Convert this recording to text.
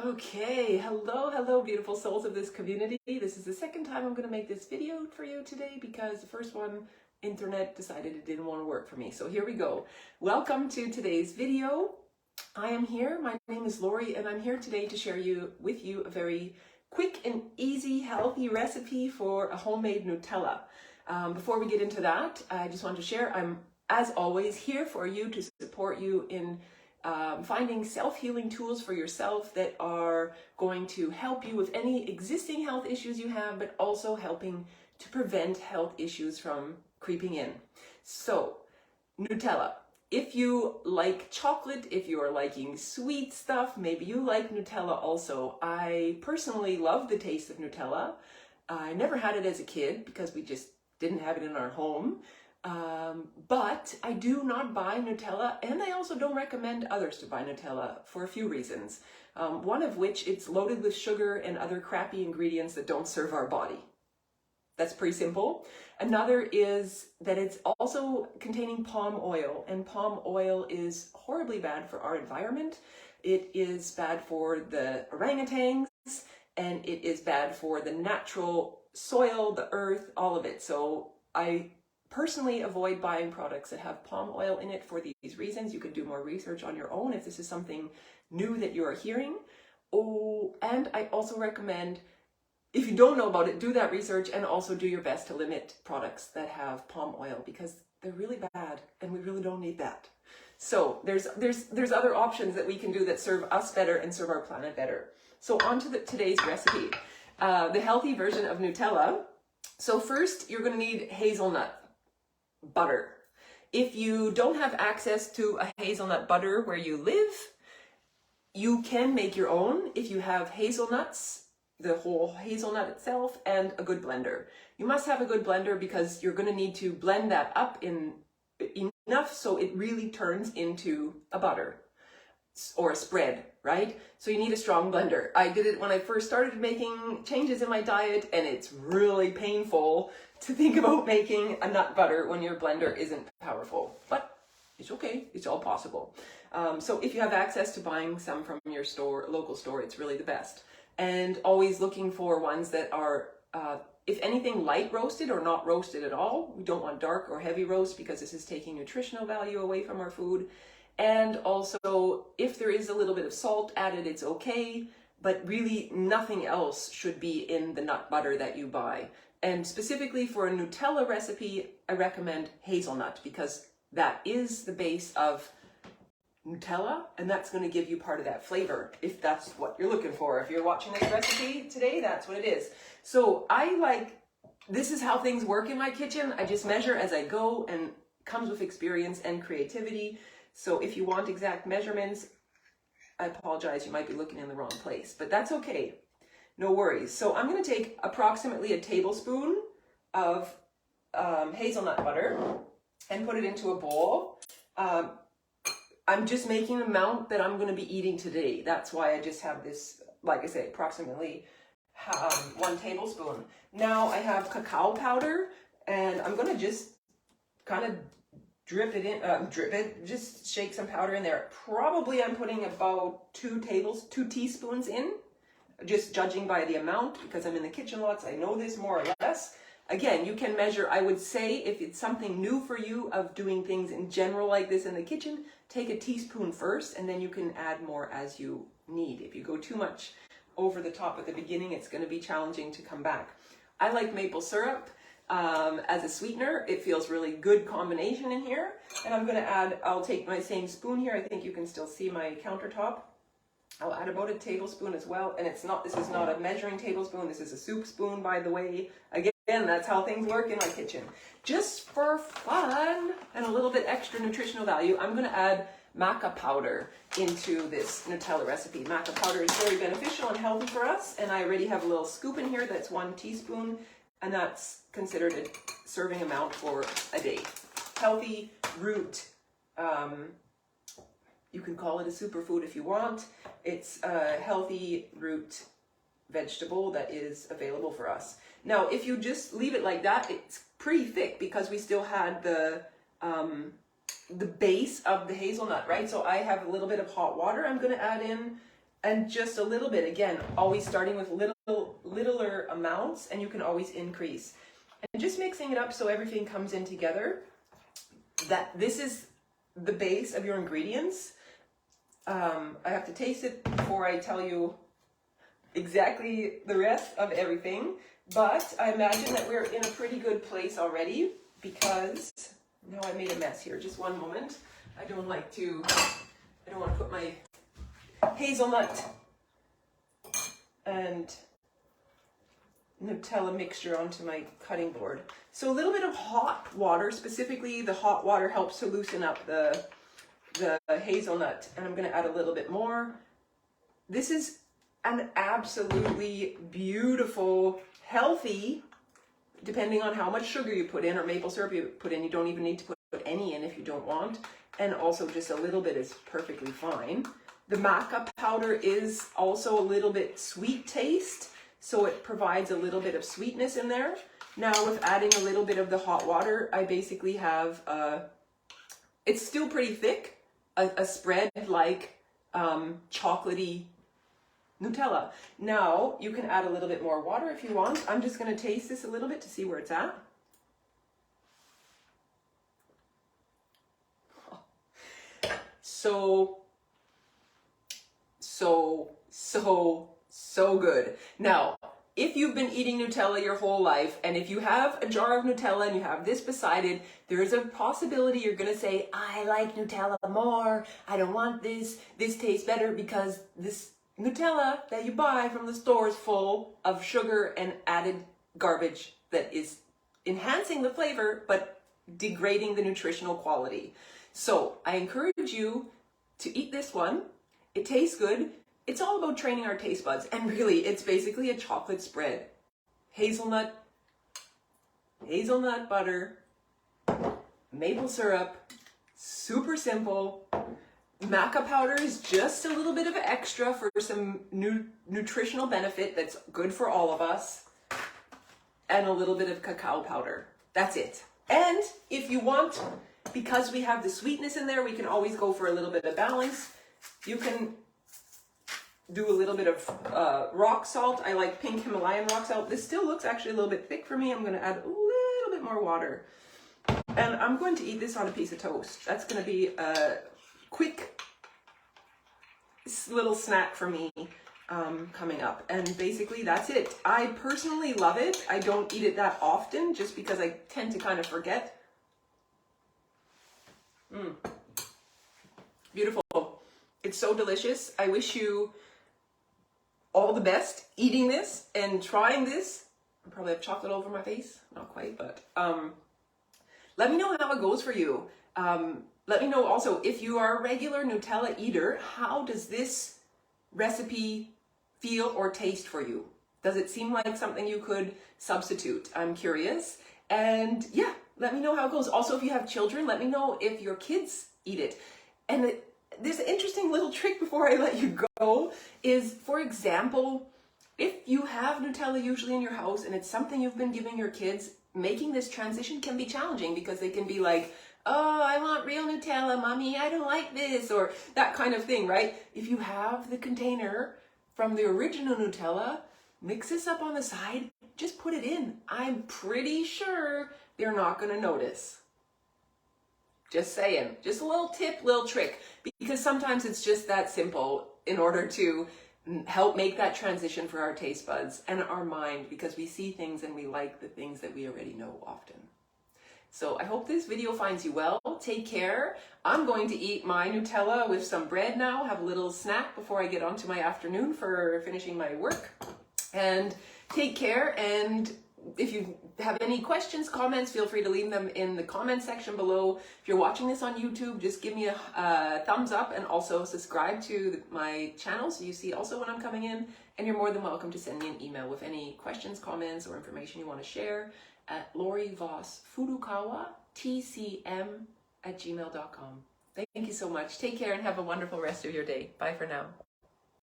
Okay, hello, beautiful souls of this community. This is the second time I'm going to make this video for you today because the first one, internet decided it didn't want to work for me. So here we go. Welcome to today's video. I am here. My name is Lori, and I'm here today to share with you a very quick and easy, healthy recipe for a homemade Nutella. Before we get into that, I just want to share I'm, as always, here for you to support you in finding self-healing tools for yourself that are going to help you with any existing health issues you have, but also helping to prevent health issues from creeping in. So, Nutella. If you like chocolate, if you are liking sweet stuff, maybe you like Nutella also. I personally love the taste of Nutella. I never had it as a kid because we just didn't have it in our home. But I do not buy Nutella, and I also don't recommend others to buy Nutella for a few reasons. One of which, it's loaded with sugar and other crappy ingredients that don't serve our body. That's pretty simple. Another is that it's also containing palm oil, and palm oil is horribly bad for our environment. It is bad for the orangutans, and it is bad for the natural soil, the earth, all of it. So I personally avoid buying products that have palm oil in it for these reasons. You can do more research on your own if this is something new that you are hearing. Oh, and I also recommend, if you don't know about it, do that research and also do your best to limit products that have palm oil because they're really bad and we really don't need that. So there's other options that we can do that serve us better and serve our planet better. So on to today's recipe, the healthy version of Nutella. So first you're going to need hazelnut butter. If you don't have access to a hazelnut butter where you live, you can make your own if you have hazelnuts, the whole hazelnut itself, and a good blender. You must have a good blender because you're going to need to blend that up in enough so it really turns into a butter or a spread, right? So you need a strong blender. I did it when I first started making changes in my diet, and it's really painful to think about making a nut butter when your blender isn't powerful, but it's okay, it's all possible. So if you have access to buying some from your local store, it's really the best. And always looking for ones that are, if anything, light roasted or not roasted at all. We don't want dark or heavy roast because this is taking nutritional value away from our food. And also, if there is a little bit of salt added, it's okay, but really nothing else should be in the nut butter that you buy. And specifically for a Nutella recipe, I recommend hazelnut because that is the base of Nutella, and that's going to give you part of that flavor if that's what you're looking for. If you're watching this recipe today, that's what it is. So this is how things work in my kitchen. I just measure as I go, and it comes with experience and creativity. So if you want exact measurements, I apologize, you might be looking in the wrong place, but that's okay. No worries. So I'm going to take approximately a tablespoon of hazelnut butter and put it into a bowl. I'm just making the amount that I'm going to be eating today. That's why I just have this, like I say, approximately 1 tablespoon. Now I have cacao powder, and I'm going to just kind of just shake some powder in there. Probably I'm putting about 2 teaspoons in, just judging by the amount because I'm in the kitchen lots. I know this more or less. Again, you can measure. I would say if it's something new for you of doing things in general like this in the kitchen, take a teaspoon first and then you can add more as you need. If you go too much over the top at the beginning, it's going to be challenging to come back. I like maple syrup as a sweetener. It feels really good combination in here. And I'm going to add, I'll take my same spoon here. I think you can still see my countertop. I'll add about a tablespoon as well. And this is not a measuring tablespoon. This is a soup spoon, by the way. Again, that's how things work in my kitchen. Just for fun and a little bit extra nutritional value, I'm going to add maca powder into this Nutella recipe. Maca powder is very beneficial and healthy for us. And I already have a little scoop in here that's 1 teaspoon. And that's considered a serving amount for a day. Healthy root. You can call it a superfood if you want. It's a healthy root vegetable that is available for us. Now, if you just leave it like that, it's pretty thick because we still had the base of the hazelnut, right? So I have a little bit of hot water I'm going to add in and just a little bit. Again, always starting with littler amounts, and you can always increase. And just mixing it up so everything comes in together. That this is the base of your ingredients. I have to taste it before I tell you exactly the rest of everything, but I imagine that we're in a pretty good place already, because now I made a mess here. Just one moment. I don't want to put my hazelnut and Nutella mixture onto my cutting board. So a little bit of hot water, specifically the hot water helps to loosen up the hazelnut, and I'm going to add a little bit more. This is an absolutely beautiful, healthy, depending on how much sugar you put in or maple syrup you put in. You don't even need to put any in if you don't want, and also just a little bit is perfectly fine. The maca powder is also a little bit sweet taste, so it provides a little bit of sweetness in there. Now with adding a little bit of the hot water, I basically have, it's still pretty thick, a spread like chocolatey Nutella. Now you can add a little bit more water if you want. I'm just going to taste this a little bit to see where it's at. So good. Now, if you've been eating Nutella your whole life, and if you have a jar of Nutella and you have this beside it, there's a possibility you're going to say, I like Nutella more. I don't want this. This tastes better because this Nutella that you buy from the store is full of sugar and added garbage that is enhancing the flavor, but degrading the nutritional quality. So I encourage you to eat this one. It tastes good. It's all about training our taste buds, and really it's basically a chocolate spread. Hazelnut butter, maple syrup, super simple. Maca powder is just a little bit of extra for some nutritional benefit that's good for all of us, and a little bit of cacao powder. That's it. And if you want, because we have the sweetness in there, we can always go for a little bit of balance. You can do a little bit of rock salt. I like pink Himalayan rock salt. This still looks actually a little bit thick for me. I'm going to add a little bit more water. And I'm going to eat this on a piece of toast. That's going to be a quick little snack for me coming up. And basically that's it. I personally love it. I don't eat it that often just because I tend to kind of forget. Beautiful. It's so delicious. I wish you all the best eating this and trying this. I probably have chocolate all over my face. Not quite, but let me know how it goes for you. Let me know also, if you are a regular Nutella eater, how does this recipe feel or taste for you? Does it seem like something you could substitute? I'm curious. And yeah, let me know how it goes. Also, if you have children, let me know if your kids eat it. And there's an interesting little trick before I let you go is, for example, if you have Nutella usually in your house and it's something you've been giving your kids, making this transition can be challenging because they can be like, oh, I want real Nutella, mommy, I don't like this, or that kind of thing, right? If you have the container from the original Nutella, mix this up on the side, just put it in. I'm pretty sure they're not going to notice. Just saying. Just a little tip, little trick, because sometimes it's just that simple in order to help make that transition for our taste buds and our mind, because we see things and we like the things that we already know often. So I hope this video finds you well. Take care. I'm going to eat my Nutella with some bread now, have a little snack before I get on to my afternoon for finishing my work. And take care, and if you have any questions, comments, feel free to leave them in the comment section below. If you're watching this on YouTube, just give me a thumbs up and also subscribe to my channel so you see also when I'm coming in. And you're more than welcome to send me an email with any questions, comments, or information you want to share at lorivossfurukawatcm@gmail.com. Thank you so much. Take care and have a wonderful rest of your day. Bye for now.